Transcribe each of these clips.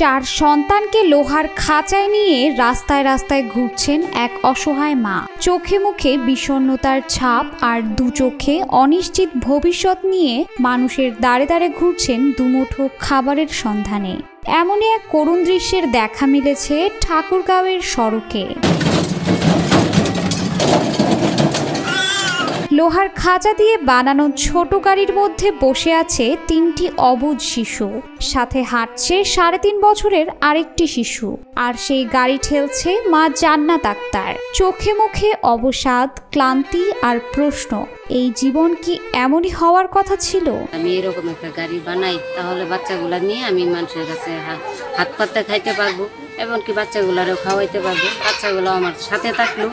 চার সন্তানকে লোহার খাঁচায় নিয়ে রাস্তায় রাস্তায় ঘুরছেন এক অসহায় মা। চোখে মুখে বিষণ্ণতার ছাপ আর দু চোখে অনিশ্চিত ভবিষ্যৎ নিয়ে মানুষের দাঁড়ে দাঁড়ে ঘুরছেন দুমুঠো খাবারের সন্ধানে। এমনই এক করুণ দৃশ্যের দেখা মিলেছে ঠাকুরগাঁওয়ের সড়কে। লোহার খাঁচা দিয়ে বানানো ছোট গাড়ির মধ্যে বসে আছে তিনটি অবুঝ শিশু, সাথে হাঁটছে 3.5 বছরের আরেকটি শিশু। আর সেই গাড়ি ঠেলছে মা জান্নাত আক্তার। চোখে মুখে অবসাদ, ক্লান্তি আর প্রশ্ন, এই জীবন কি এমনই হওয়ার কথা ছিল? আমি এরকম একটা গাড়ি বানাই, তাহলে বাচ্চাগুলা নিয়ে আমি মানুষের কাছে হাত পাতে খাইতে পারবো, এমনকি বাচ্চাগুলারও খাওয়াইতে পারবো। বাচ্চাগুলো আমার সাথে থাকলো,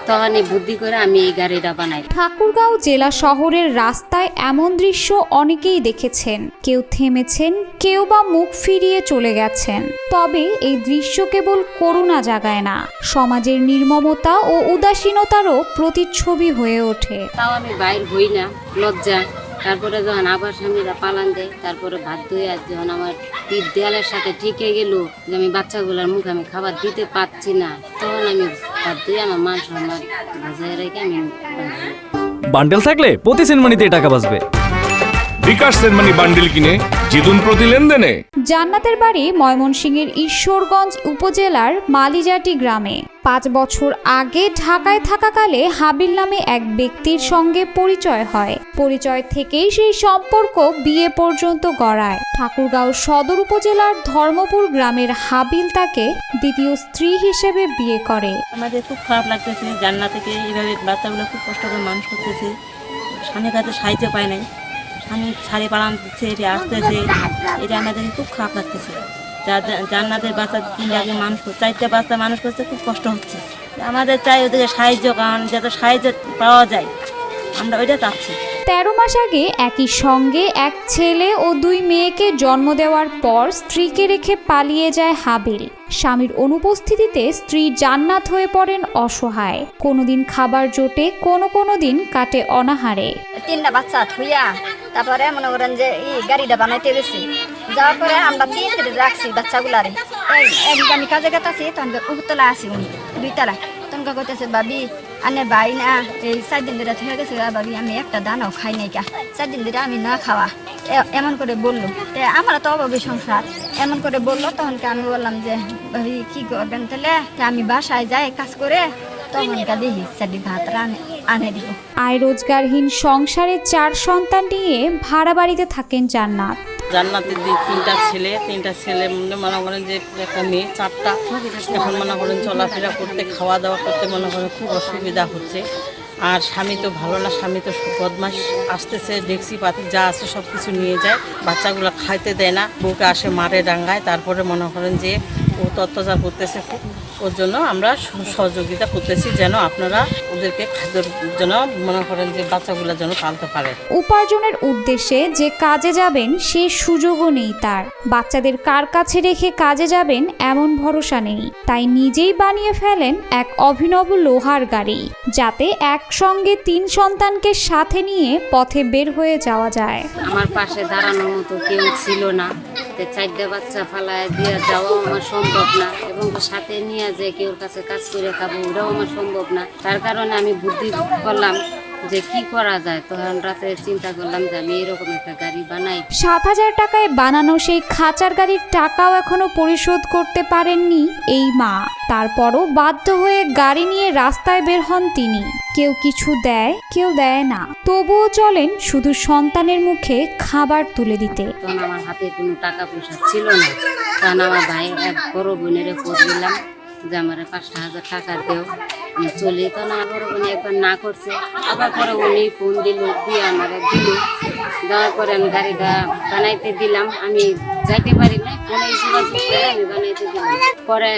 তখন বুদ্ধি করে আমি এই গাড়িটা বানাই। ঠাকুরগাঁও জেলা শহরের রাস্তায় এমন দৃশ্য অনেকেই দেখেছেন। কেউ থেমেছেন, কেউ বা মুখ ফিরিয়ে চলে গেছেন। তবে এই দৃশ্য কেবল করুণা জাগায় না, সমাজের নির্মমতা ও উদাসীনতারও প্রতিচ্ছবি হয়ে ওঠে। তাও আমি বাইর হই না, লজ্জা। তারপরে যখন আবার স্বামীরা পালান দেয়, তারপরে বাধ্য হয়ে যখন আমার পিঠ দেয়ালের সাথে টিকে গেল যে আমি বাচ্চাগুলোর মুখে আমি খাবার দিতে পারছি না, তখন আমি বাধ্য হয়ে আমার মান সম্মান বাজায় রেখে আমি বান্ডেল থাকলে প্রতি সেনমানিতে টাকা বাঁচবে। বিকাশ সেনমানি বান্ডেল কিনে জিতুন প্রতি লেনদেনে। জান্নাতের বাড়ি ময়মনসিংহের ঈশ্বরগঞ্জ উপজেলার মালিজাটি গ্রামে। 5 বছর আগে ঢাকায় থাকাকালে হাবিল নামে এক ব্যক্তির সঙ্গে পরিচয় হয়। পরিচয় থেকেই সেই সম্পর্ক বিয়ে পর্যন্ত গড়ায়। ঠাকুরগাঁও সদর উপজেলার ধর্মপুর গ্রামের হাবিল তাকে দ্বিতীয় স্ত্রী হিসেবে বিয়ে করে। আমাদের খুব খারাপ লাগতেছে, জান্নাতকে এইভাবে বাচ্চাগুলো খুব কষ্ট করে মানুষ করতেছে। স্বামীর কাছে সাহায্য পায় নাই, স্বামী শাড়ি পালান দিচ্ছে, এটা আসতেছে, এটা আমাদেরকে খুব খারাপ লাগতেছে। জান্নাতের বাচ্চা 3 আগে মানুষ, 4টা বাচ্চা মানুষ করতে খুব কষ্ট হচ্ছে। আমাদের চাই ওদেরকে সাহায্য, কারণ যাতে সাহায্য পাওয়া যায়, আমরা ওইটা চাচ্ছি। 13 মাস আগে একই সঙ্গে এক ছেলে ও 2 মেয়েকে জন্ম দেওয়ার পর স্ত্রীকে রেখে পালিয়ে যায় হাবিল। স্বামীর অনুপস্থিতিতে স্ত্রী জান্নাত হয়ে পড়েন অসহায়। কোনোদিন খাবার জোটে, কোনো দিন কাটে অনাহারে। 3টা বাচ্চা থুইয়া তারপরে মনে করেন যে এই গাড়িটা বানাইতে গেছি, যাওয়ার পরে আমরা 3 দিন রাখছি বাচ্চাগুলারে। একদিন আমি কাজে গেতাছি, তখন উপরতলা আসি, উনি 2 তলা। তখন কইতেছে, ভাবি আনে ভাই না এই 4 দিন ধরে হয়ে গেছে, ভাবি আমি একটা দানাও খাই নাই, 4 দিন ধরে আমি না খাওয়া, এমন করে বললো। আমার তো অভাবী সংসার, এমন করে বললো। তখন আমি বললাম যে ভাবি কি করবেন তাহলে? আমি বাসায় যাই কাজ করে, তখন দেখি 4 দিন ভাত আনে দিব। আয় রোজগারহীন সংসারে 4 সন্তান নিয়ে ভাড়া বাড়িতে থাকেন জান্নাত। জান্নাতের 3টা ছেলে, 3টা ছেলে মনে করেন যে একটা মেয়ে, 4টা। এখন মনে করেন চলাফেরা করতে, খাওয়া দাওয়া করতে মনে করেন খুব অসুবিধা হচ্ছে। আর স্বামী তো ভালো না, স্বামী তো বদমাস, আসতেছে ডেকসি পাতি যা আছে সব কিছু নিয়ে যায়, বাচ্চাগুলো খাইতে দেয় না, বউকে আসে মারে ডাঙ্গায়। তারপরে মনে করেন যে ও অত্যাচার করতেছে খুব, ওর জন্য আমরা সহযোগিতা করতেছি যেন আপনারা ওদেরকে খাদ্যের জন্য মনে করেন যে বাচ্চাগুলো যেন পালতে পারে। উপার্জনের উদ্দেশ্যে যে কাজে যাবেন সে সুযোগও নেই তার। বাচ্চাদের কার কাছে রেখে কাজে যাবেন এমন ভরসা নেই। তাই নিজেই বানিয়ে ফেলেন এক অভিনব লোহার গাড়ি, যাতে একসঙ্গে 3 সন্তানকে সাথে নিয়ে পথে বের হয়ে যাওয়া যায়। আমার পাশে দাঁড়ানোর মতো কেউ ছিল না, 4টা বাচ্চা ফালায় দিয়ে যাওয়াও আমার সম্ভব না, এবং সাথে নিয়ে যে কেউর কাছে কাজ করে খাবো ওটাও আমার সম্ভব না। তার কারণে আমি বুদ্ধি করলাম যে কি করা যায়। তখন রাতে চিন্তা করলাম যে আমি এরকম একটা গাড়ি বানাই। 7,000 টাকায় বানানো সেই খাঁচার গাড়ির টাকাও এখনো পরিশোধ করতে পারেননি এই মা। তারপরও বাধ্য হয়ে গাড়ি নিয়ে রাস্তায় বের হন তিনি। কেউ কিছু দেয়, কেউ দেয় না, তবুও চলেন শুধু সন্তানের মুখে খাবার তুলে দিতে। তখন আমার হাতে কোনো টাকা পয়সা ছিল না, তখন আমার ভাই এক বড় বোনের ফোন দিলাম যে আমার 5,000 টাকা দেও, আমি চলি। তখন আমার বড় বোন একবার না করছে, আবার পরে উনি ফোন দিল, দিয়ে আমার দিল। দেওয়ার পরে আমি গাড়িটা বানাইতে দিলাম। আমি যাইতে পারি না, ফোনে যোগাযোগ করে আমি বানাইতে দিলাম। পরে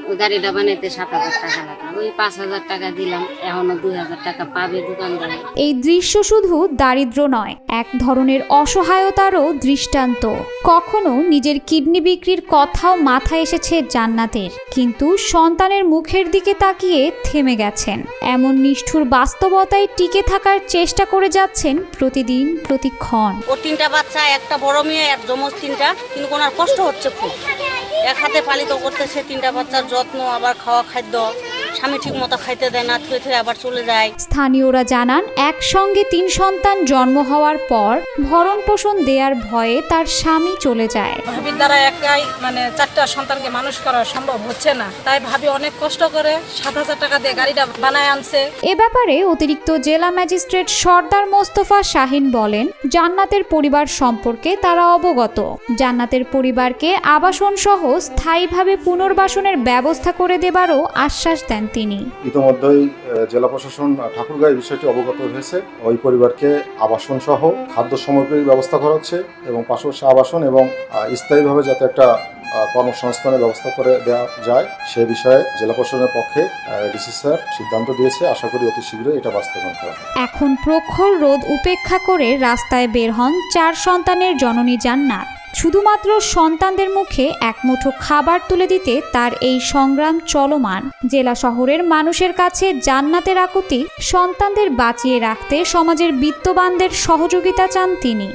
ওই গাড়িটা বানাইতে 7,000 টাকা লাগলো, ওই 5,000 টাকা দিলাম। এখনো 2,000 টাকা পাবে দোকানদারে। এই দৃশ্য শুধু দারিদ্র্য নয়, এক ধরনের অসহায়তারও দৃষ্টান্ত। কখনো নিজের কিডনি বিক্রির কথাও মাথায় এসেছে জান্নাতের, কিন্তু সন্তানের মুখের দিকে তাকিয়ে থেমে গেছেন। এমন নিষ্ঠুর বাস্তবতায় টিকে থাকার চেষ্টা করে যাচ্ছেন প্রতিদিন, প্রতিক্ষণ। ও 3টা বাচ্চা, একটা বড় মেয়ে, এক যমজ 3টা, কিন্তু ওনার কষ্ট হচ্ছে খুব। এক হাতে পালিত করতেছে, 3টা বাচ্চার যত্ন, আবার খাওয়া খাদ্য, স্বামী ঠিক মতো খাইতে দেয় না, থুয়ে থুয়ে আবার চলে যায়। স্থানীয়রা জানান একসঙ্গে 3 সন্তান জন্ম হওয়ার পর ভরণ পোষণ দেওয়ার ভয়ে তার স্বামী চলে যায়। ভাবির দ্বারা একাই 4টা সন্তানকে মানুষ করা সম্ভব হচ্ছে না, তাই ভাবি অনেক কষ্ট করে 7,000 টাকা দিয়ে গাড়িটা বানায় আনছে। এ ব্যাপারে অতিরিক্ত জেলা ম্যাজিস্ট্রেট সর্দার মোস্তফা শাহিন বলেন, জান্নাতের পরিবার সম্পর্কে তারা অবগত। জান্নাতের পরিবারকে আবাসন সহ স্থায়ীভাবে পুনর্বাসনের ব্যবস্থা করে দেবারও আশ্বাস দেন তিনি। ইতিমধ্যেই জেলা প্রশাসন ঠাকুরগাঁও এই বিষয়টি অবগত হয়েছে। ওই পরিবারকে আবাসন সহ খাদ্য সামগ্রীর ব্যবস্থা করা হচ্ছে এবং পাশাপাশি আবাসন এবং স্থায়ীভাবে যাতে একটা কর্মসংস্থানের ব্যবস্থা করে দেওয়া যায় সে বিষয়ে জেলা প্রশাসনের পক্ষে ডিসি স্যার সিদ্ধান্ত দিয়েছে। আশা করি অতি শীঘ্রই এটা বাস্তবায়ন করা হবে। এখন প্রখর রোদ উপেক্ষা করে রাস্তায় বের হন 4 সন্তানের জননী জান্নাত। শুধুমাত্র সন্তানদের মুখে এক মুঠো খাবার তুলে দিতে তার এই সংগ্রাম চলমান। জেলা শহরের মানুষের কাছে জান্নাতের আকুতি, সন্তানদের বাঁচিয়ে রাখতে সমাজের বিত্তবানদের সহযোগিতা চান তিনি।